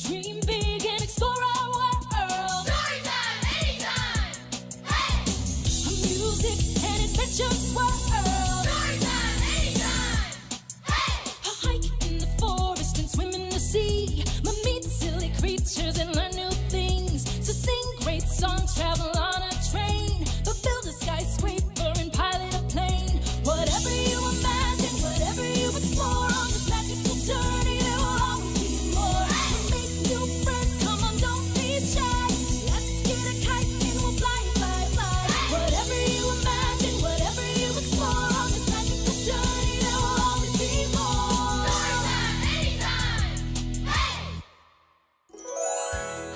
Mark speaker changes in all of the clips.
Speaker 1: Dream big and explore our world.
Speaker 2: Storytime, anytime! Hey!
Speaker 1: A music and adventure swirl.
Speaker 2: Storytime, anytime! Hey!
Speaker 1: A hike in the forest and swim in the sea. Meet silly creatures and learn new things. So sing great songs, travel on a train, but build a skyscraper and pilot a plane. Whatever you imagine, whatever you explore on this magical journey, there will always be more. Make new friends, come on, don't be shy. Let's get a kite and we'll fly, fly, fly. Whatever you imagine, whatever you explore on this magical journey, there will always be more.
Speaker 2: Storytime, anytime! Hey!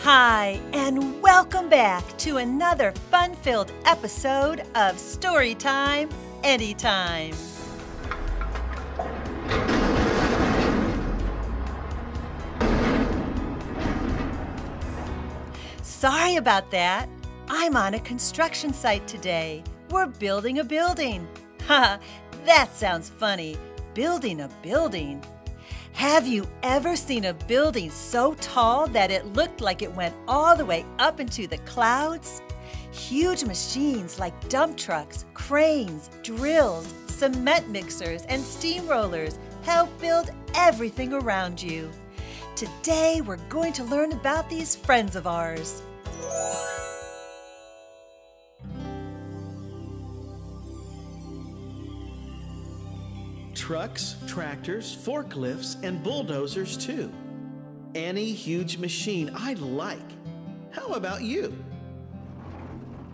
Speaker 3: Hi, and welcome back to another fun-filled episode of Storytime Anytime. Sorry about that. I'm on a construction site today. We're building a building. Ha, that sounds funny. Building a building. Have you ever seen a building so tall that it looked like it went all the way up into the clouds? Huge machines like dump trucks, cranes, drills, cement mixers, and steamrollers help build everything around you. Today, we're going to learn about these friends of ours.
Speaker 4: Trucks, tractors, forklifts, and bulldozers too. Any huge machine I like. How about you?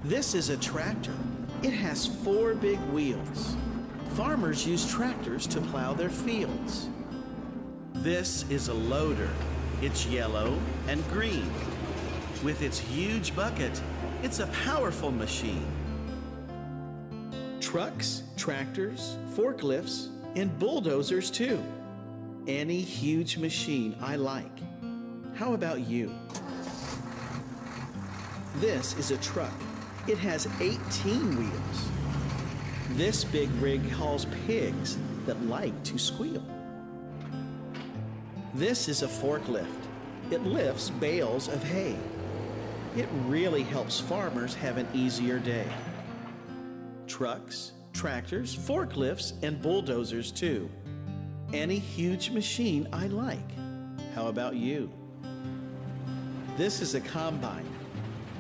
Speaker 4: This is a tractor. It has 4 big wheels. Farmers use tractors to plow their fields. This is a loader. It's yellow and green. With its huge bucket, it's a powerful machine. Trucks, tractors, forklifts, and bulldozers too. Any huge machine I like. How about you? This is a truck. It has 18 wheels. This big rig hauls pigs that like to squeal. This is a forklift. It lifts bales of hay. It really helps farmers have an easier day. Trucks, tractors, forklifts, and bulldozers too. Any huge machine I like. How about you? This is a combine.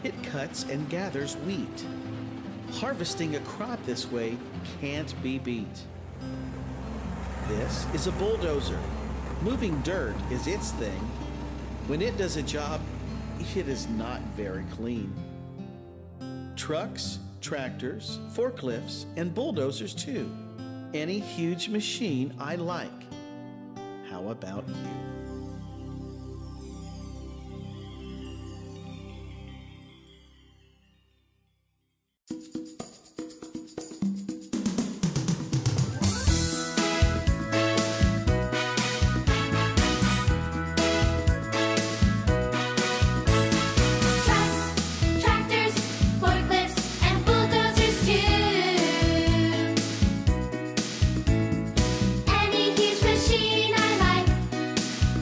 Speaker 4: It cuts and gathers wheat. Harvesting a crop this way can't be beat. This is a bulldozer. Moving dirt is its thing. When it does a job, it is not very clean. Trucks, tractors, forklifts, and bulldozers too. Any huge machine I like. How about you?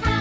Speaker 2: How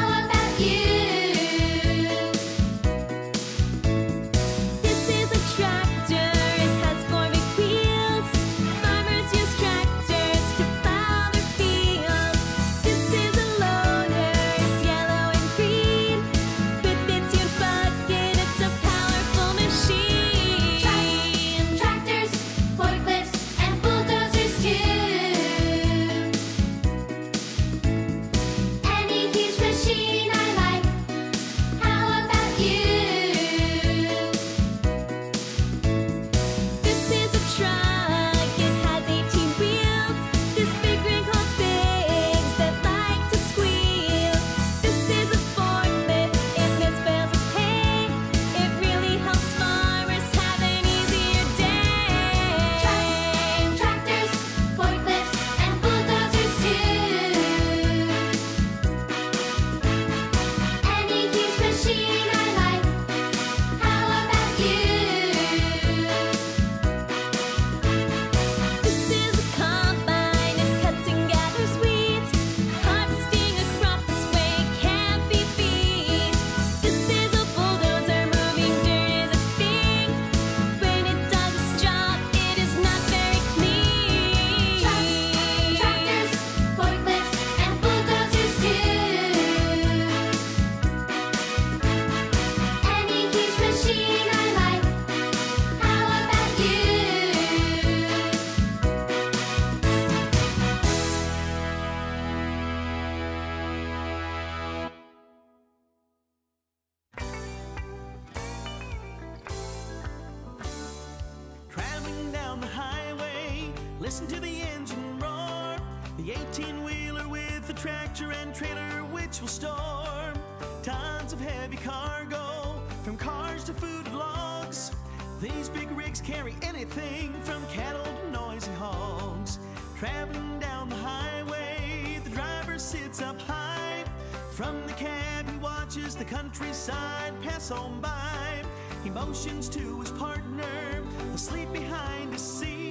Speaker 4: Listen to the engine roar, the 18-wheeler with the tractor and trailer which will store tons of heavy cargo, from cars to food and logs. These big rigs carry anything from cattle to noisy hogs. Traveling down the highway, the driver sits up high. From the cab he watches the countryside pass on by. He motions to his partner, asleep behind his seat.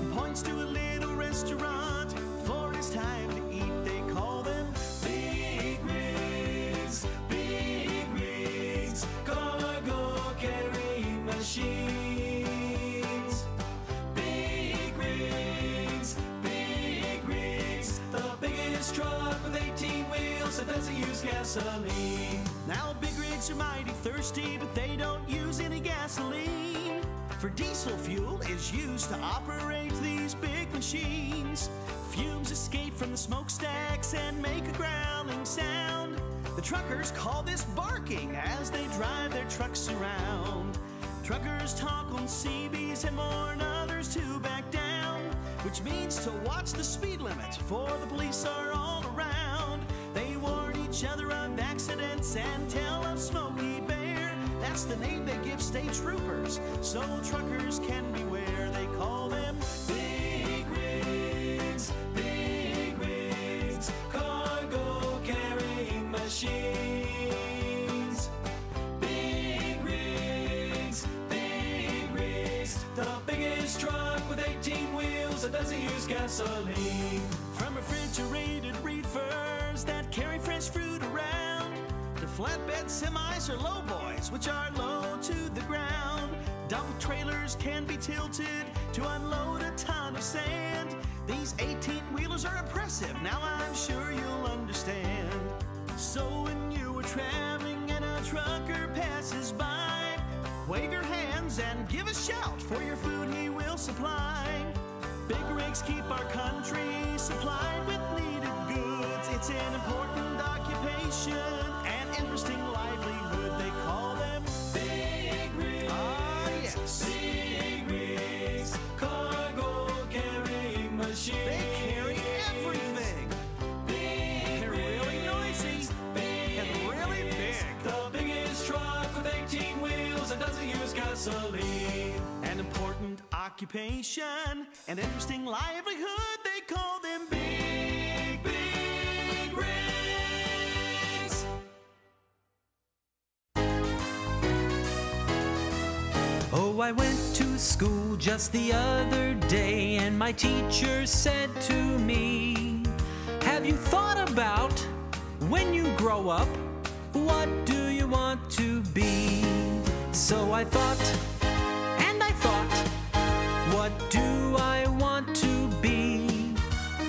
Speaker 4: He points to a little restaurant for his time to eat. They call them big rigs, cargo carrying machines. Big rigs, the biggest truck with 18 wheels that doesn't use gasoline. Now big rigs are mighty thirsty, but they don't use any gasoline. For diesel fuel is used to operate these big machines. Fumes escape from the smokestacks and make a growling sound. The truckers call this barking as they drive their trucks around. Truckers talk on CBs and warn others to back down, which means to watch the speed limit, for the police are all around. They warn each other of accidents and tell of Smokey Bear. That's the name they give state troopers, so truckers can beware. They call them big rigs, cargo carrying machines. Big rigs, the biggest truck with 18 wheels that doesn't use gasoline. From refrigerated reefers that carry fresh fruit around, to flatbed semis or lowboys which are low to the ground. Dump trailers can be tilted to unload a ton of sand. These 18-wheelers are impressive, now I'm sure you'll understand. So when you are traveling and a trucker passes by, wave your hands and give a shout, for your food he will supply. Big rigs keep our country supplied with needed goods. It's an important occupation, an interesting livelihood. They call them big rigs. Ah, yes. Big rigs, cargo carrying machines. They carry everything. They're really noisy and really big. The biggest truck with 18 wheels that doesn't use gasoline. An important occupation, an interesting livelihood. They call them big rigs.
Speaker 5: Oh, I went to school just the other day, and my teacher said to me, have you thought about when you grow up, what do you want to be? So I thought, and I thought, what do I want to be?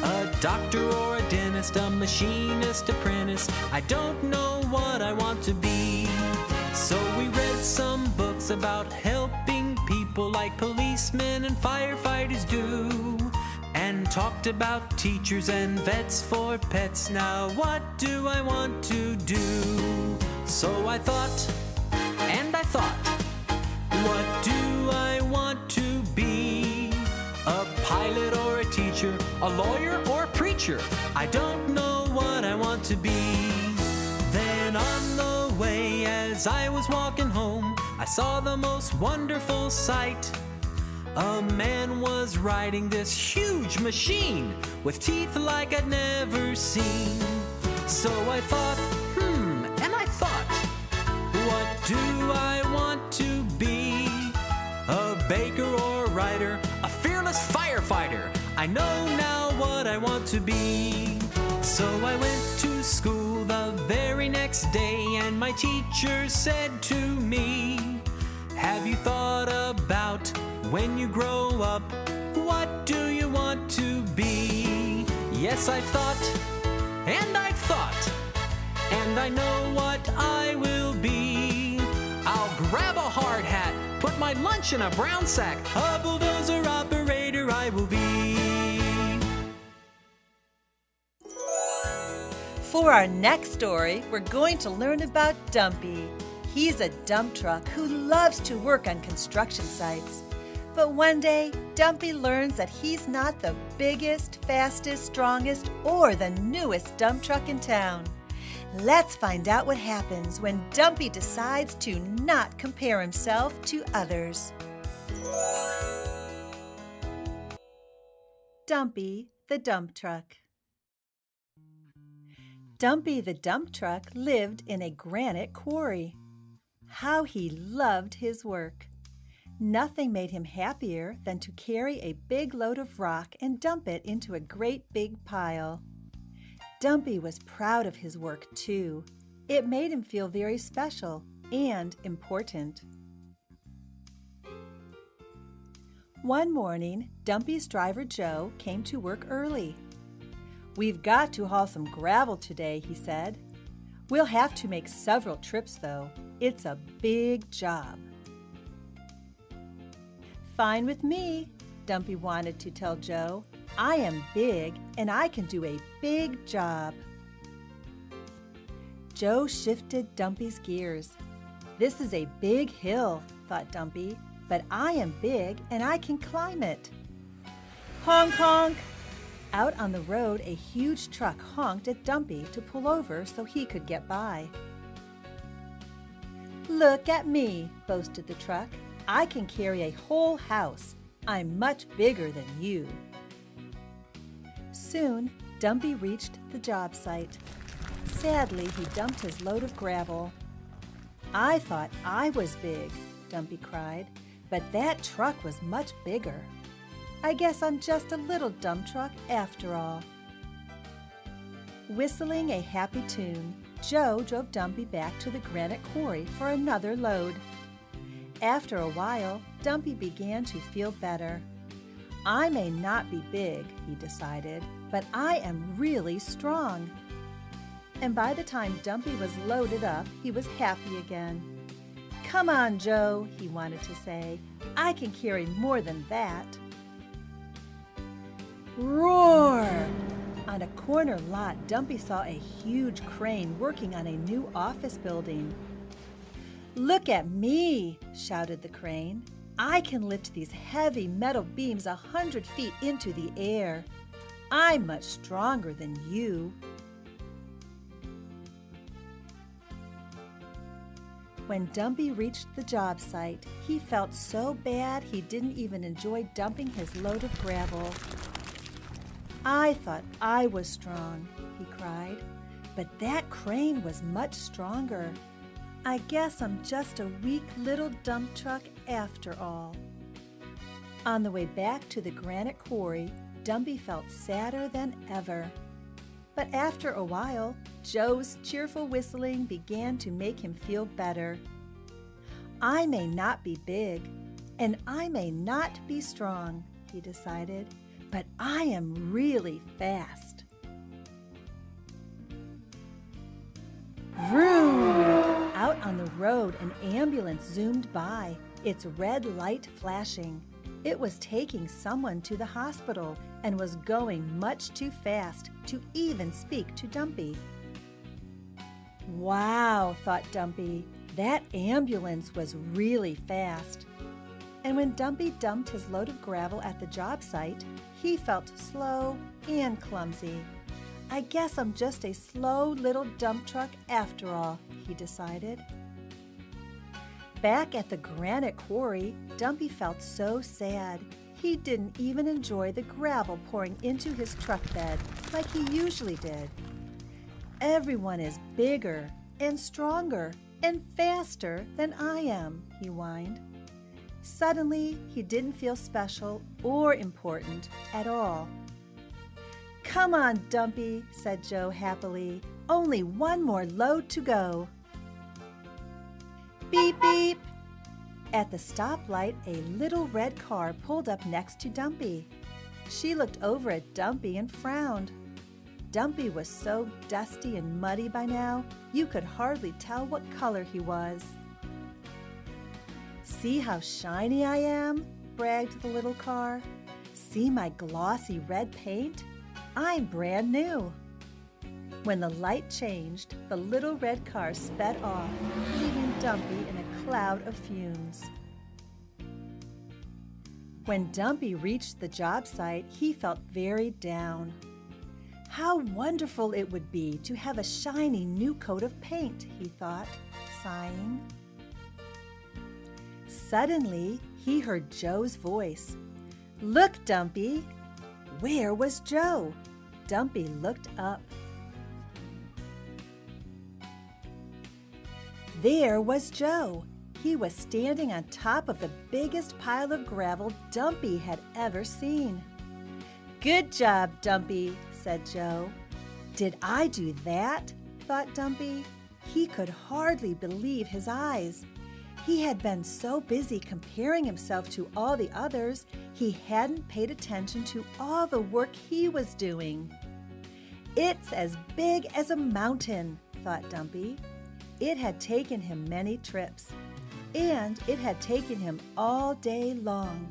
Speaker 5: A doctor or a dentist, a machinist, apprentice, I don't know what I want to be. So we read some books about helping people like policemen and firefighters do, and talked about teachers and vets for pets. Now what do I want to do? So I thought, and I thought, what do I want to be? A pilot or a teacher, a lawyer or a preacher, I don't know what I want to be. Then on the way as I was walking home, I saw the most wonderful sight. A man was riding this huge machine with teeth like I'd never seen. So I thought, and I thought, what do I want to be? A baker or a writer, a fearless firefighter, I know now what I want to be. So I went to school the very next day, and my teacher said to me, have you thought about when you grow up, what do you want to be? Yes, I've thought, and I've thought, and I know what I will be. I'll grab a hard hat, put my lunch in a brown sack, a bulldozer operator I will be.
Speaker 3: For our next story, we're going to learn about Dumpy. He's a dump truck who loves to work on construction sites. But one day, Dumpy learns that he's not the biggest, fastest, strongest, or the newest dump truck in town. Let's find out what happens when Dumpy decides to not compare himself to others. Dumpy the Dump Truck. Dumpy the Dump Truck lived in a granite quarry. How he loved his work! Nothing made him happier than to carry a big load of rock and dump it into a great big pile. Dumpy was proud of his work too. It made him feel very special and important. One morning, Dumpy's driver Joe came to work early. "We've got to haul some gravel today," he said. "We'll have to make several trips though. It's a big job." "Fine with me," Dumpy wanted to tell Joe. "I am big and I can do a big job." Joe shifted Dumpy's gears. "This is a big hill," thought Dumpy, "but I am big and I can climb it." Honk, honk! Out on the road, a huge truck honked at Dumpy to pull over so he could get by. "Look at me," boasted the truck. "I can carry a whole house. I'm much bigger than you." Soon, Dumpy reached the job site. Sadly, he dumped his load of gravel. "I thought I was big," Dumpy cried, "but that truck was much bigger. I guess I'm just a little dump truck after all." Whistling a happy tune, Joe drove Dumpy back to the granite quarry for another load. After a while, Dumpy began to feel better. "I may not be big," he decided, "but I am really strong." And by the time Dumpy was loaded up, he was happy again. "Come on, Joe," he wanted to say. "I can carry more than that." Roar! On a corner lot, Dumpy saw a huge crane working on a new office building. "Look at me!" shouted the crane. "I can lift these heavy metal beams 100 feet into the air. I'm much stronger than you." When Dumpy reached the job site, he felt so bad he didn't even enjoy dumping his load of gravel. "I thought I was strong," he cried, "but that crane was much stronger. I guess I'm just a weak little dump truck after all." On the way back to the granite quarry, Dumpy felt sadder than ever. But after a while, Joe's cheerful whistling began to make him feel better. "I may not be big, and I may not be strong," he decided, "but I am really fast." Vroom! Out on the road, an ambulance zoomed by, its red light flashing. It was taking someone to the hospital and was going much too fast to even speak to Dumpy. "Wow," thought Dumpy, "that ambulance was really fast." And when Dumpy dumped his load of gravel at the job site, he felt slow and clumsy. "I guess I'm just a slow little dump truck after all," he decided. Back at the granite quarry, Dumpy felt so sad. He didn't even enjoy the gravel pouring into his truck bed like he usually did. "Everyone is bigger and stronger and faster than I am," he whined. Suddenly, he didn't feel special or important at all. "Come on, Dumpy," said Joe happily. "Only one more load to go." Beep, beep. At the stoplight, a little red car pulled up next to Dumpy. She looked over at Dumpy and frowned. Dumpy was so dusty and muddy by now, you could hardly tell what color he was. "See how shiny I am?" bragged the little car. "See my glossy red paint? I'm brand new." When the light changed, the little red car sped off, leaving Dumpy in a cloud of fumes. When Dumpy reached the job site, he felt very down. How wonderful it would be to have a shiny new coat of paint, he thought, sighing. Suddenly, he heard Joe's voice. "Look, Dumpy!" Where was Joe? Dumpy looked up. There was Joe. He was standing on top of the biggest pile of gravel Dumpy had ever seen. "Good job, Dumpy," said Joe. "Did I do that?" thought Dumpy. He could hardly believe his eyes. He had been so busy comparing himself to all the others, he hadn't paid attention to all the work he was doing. "It's as big as a mountain," thought Dumpy. It had taken him many trips, and it had taken him all day long.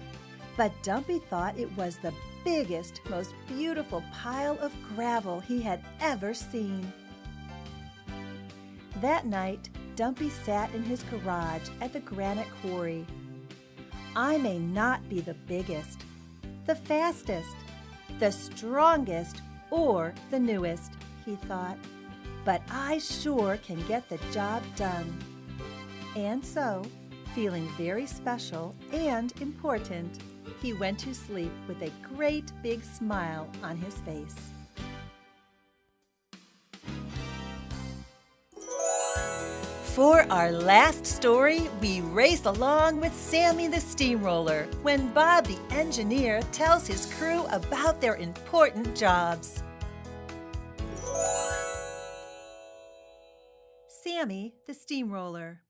Speaker 3: But Dumpy thought it was the biggest, most beautiful pile of gravel he had ever seen. That night, Dumpy sat in his garage at the granite quarry. "I may not be the biggest, the fastest, the strongest, or the newest," he thought, "but I sure can get the job done." And so, feeling very special and important, he went to sleep with a great big smile on his face. For our last story, we race along with Sammy the Steamroller when Bob the engineer tells his crew about their important jobs. Sammy the Steamroller.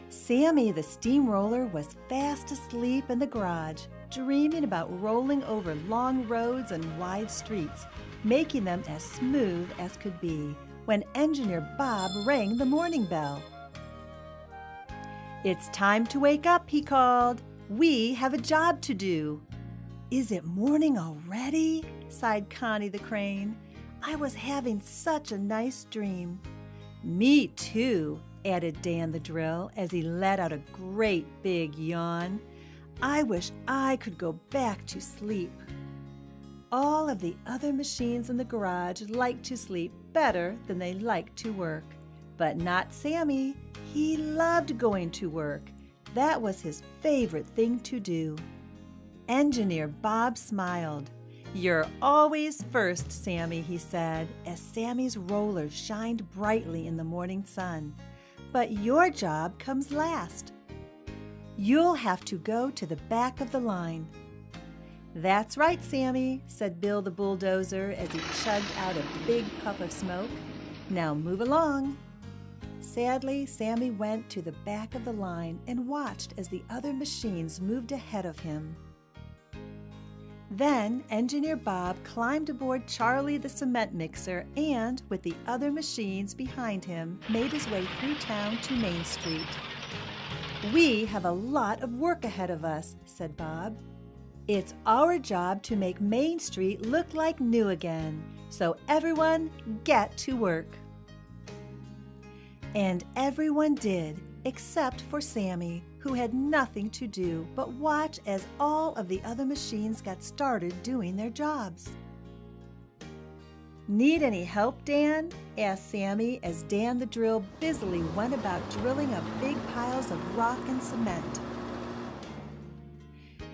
Speaker 3: Sammy the Steamroller was fast asleep in the garage, dreaming about rolling over long roads and wide streets, making them as smooth as could be, when Engineer Bob rang the morning bell. "It's time to wake up," he called. "We have a job to do." "Is it morning already?" sighed Connie the Crane. "I was having such a nice dream." "Me too," added Dan the Drill as he let out a great big yawn. "I wish I could go back to sleep." All of the other machines in the garage liked to sleep better than they liked to work. But not Sammy. He loved going to work. That was his favorite thing to do. Engineer Bob smiled. "You're always first, Sammy," he said, as Sammy's roller shined brightly in the morning sun. "But your job comes last. You'll have to go to the back of the line." "That's right, Sammy," said Bill the bulldozer as he chugged out a big puff of smoke. "Now move along." Sadly, Sammy went to the back of the line and watched as the other machines moved ahead of him. Then Engineer Bob climbed aboard Charlie the cement mixer and, with the other machines behind him, made his way through town to Main Street. "We have a lot of work ahead of us," said Bob. "It's our job to make Main Street look like new again, so everyone get to work." And everyone did, except for Sammy, who had nothing to do but watch as all of the other machines got started doing their jobs. "Need any help, Dan?" asked Sammy as Dan the Drill busily went about drilling up big piles of rock and cement.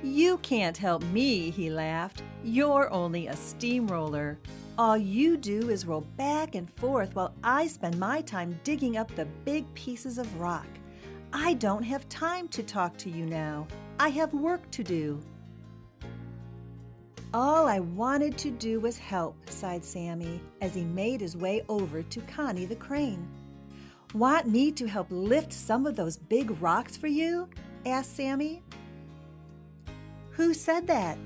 Speaker 3: "You can't help me," he laughed. "You're only a steamroller. All you do is roll back and forth while I spend my time digging up the big pieces of rock. I don't have time to talk to you now. I have work to do." "All I wanted to do was help," sighed Sammy as he made his way over to Connie the Crane. "Want me to help lift some of those big rocks for you?" asked Sammy. "Who said that?"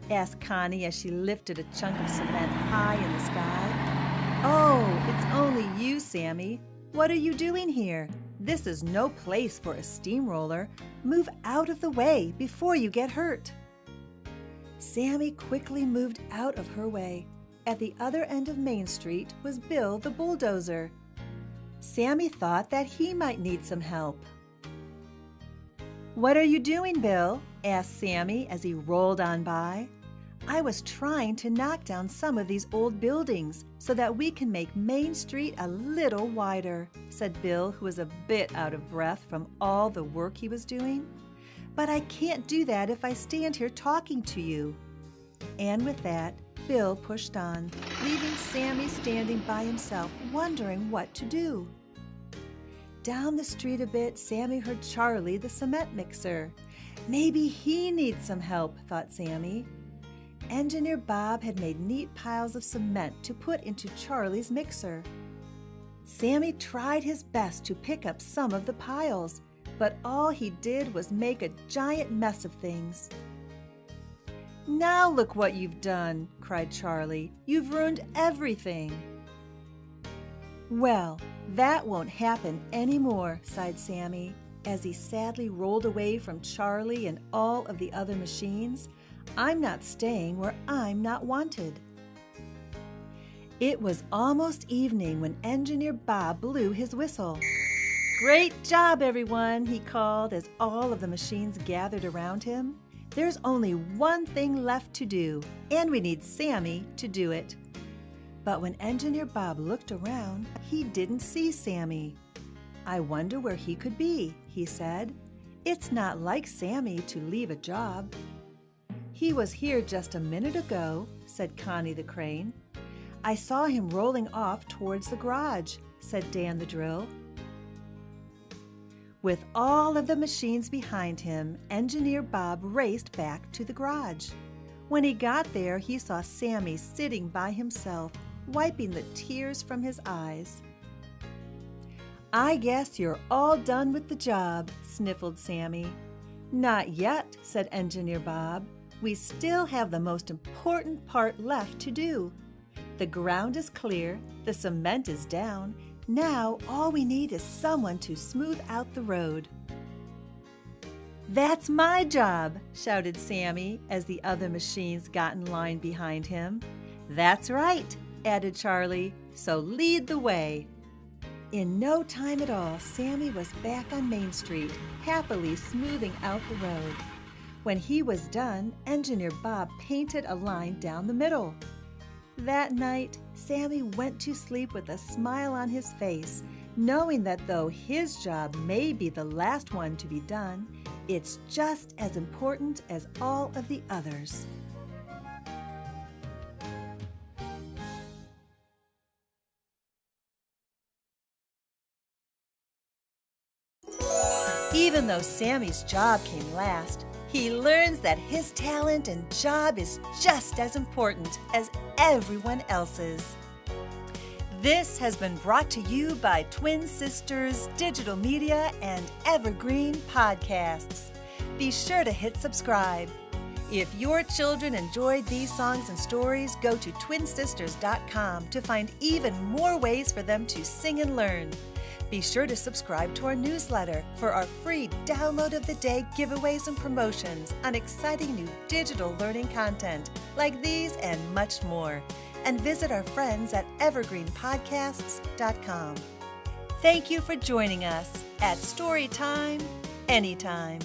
Speaker 3: asked Connie as she lifted a chunk of cement high in the sky. "Oh, it's only you, Sammy. What are you doing here? This is no place for a steamroller. Move out of the way before you get hurt." Sammy quickly moved out of her way. At the other end of Main Street was Bill the bulldozer. Sammy thought that he might need some help. "What are you doing, Bill?" asked Sammy as he rolled on by. "I was trying to knock down some of these old buildings so that we can make Main Street a little wider," said Bill, who was a bit out of breath from all the work he was doing. "But I can't do that if I stand here talking to you." And with that, Bill pushed on, leaving Sammy standing by himself, wondering what to do. Down the street a bit, Sammy heard Charlie, the cement mixer. Maybe he needs some help, thought Sammy. Engineer Bob had made neat piles of cement to put into Charlie's mixer. Sammy tried his best to pick up some of the piles, but all he did was make a giant mess of things. "Now look what you've done," cried Charlie. "You've ruined everything." "Well, that won't happen anymore," sighed Sammy, as he sadly rolled away from Charlie and all of the other machines. "I'm not staying where I'm not wanted." It was almost evening when Engineer Bob blew his whistle. "Great job, everyone," he called as all of the machines gathered around him. "There's only one thing left to do, and we need Sammy to do it." But when Engineer Bob looked around, he didn't see Sammy. "I wonder where he could be," he said. "It's not like Sammy to leave a job." "He was here just a minute ago," said Connie the crane. "I saw him rolling off towards the garage," said Dan the drill. With all of the machines behind him, Engineer Bob raced back to the garage. When he got there, he saw Sammy sitting by himself, wiping the tears from his eyes. "I guess you're all done with the job," sniffled Sammy. "Not yet," said Engineer Bob. "We still have the most important part left to do. The ground is clear, the cement is down. Now all we need is someone to smooth out the road." "That's my job," shouted Sammy as the other machines got in line behind him. "That's right," added Charlie, "so lead the way." In no time at all, Sammy was back on Main Street, happily smoothing out the road. When he was done, Engineer Bob painted a line down the middle. That night, Sammy went to sleep with a smile on his face, knowing that though his job may be the last one to be done, it's just as important as all of the others. Even though Sammy's job came last, he learns that his talent and job is just as important as everyone else's. This has been brought to you by Twin Sisters Digital Media and Evergreen Podcasts. Be sure to hit subscribe. If your children enjoyed these songs and stories, go to twinsisters.com to find even more ways for them to sing and learn. Be sure to subscribe to our newsletter for our free download of the day giveaways and promotions on exciting new digital learning content like these and much more. And visit our friends at evergreenpodcasts.com. Thank you for joining us at Storytime Anytime.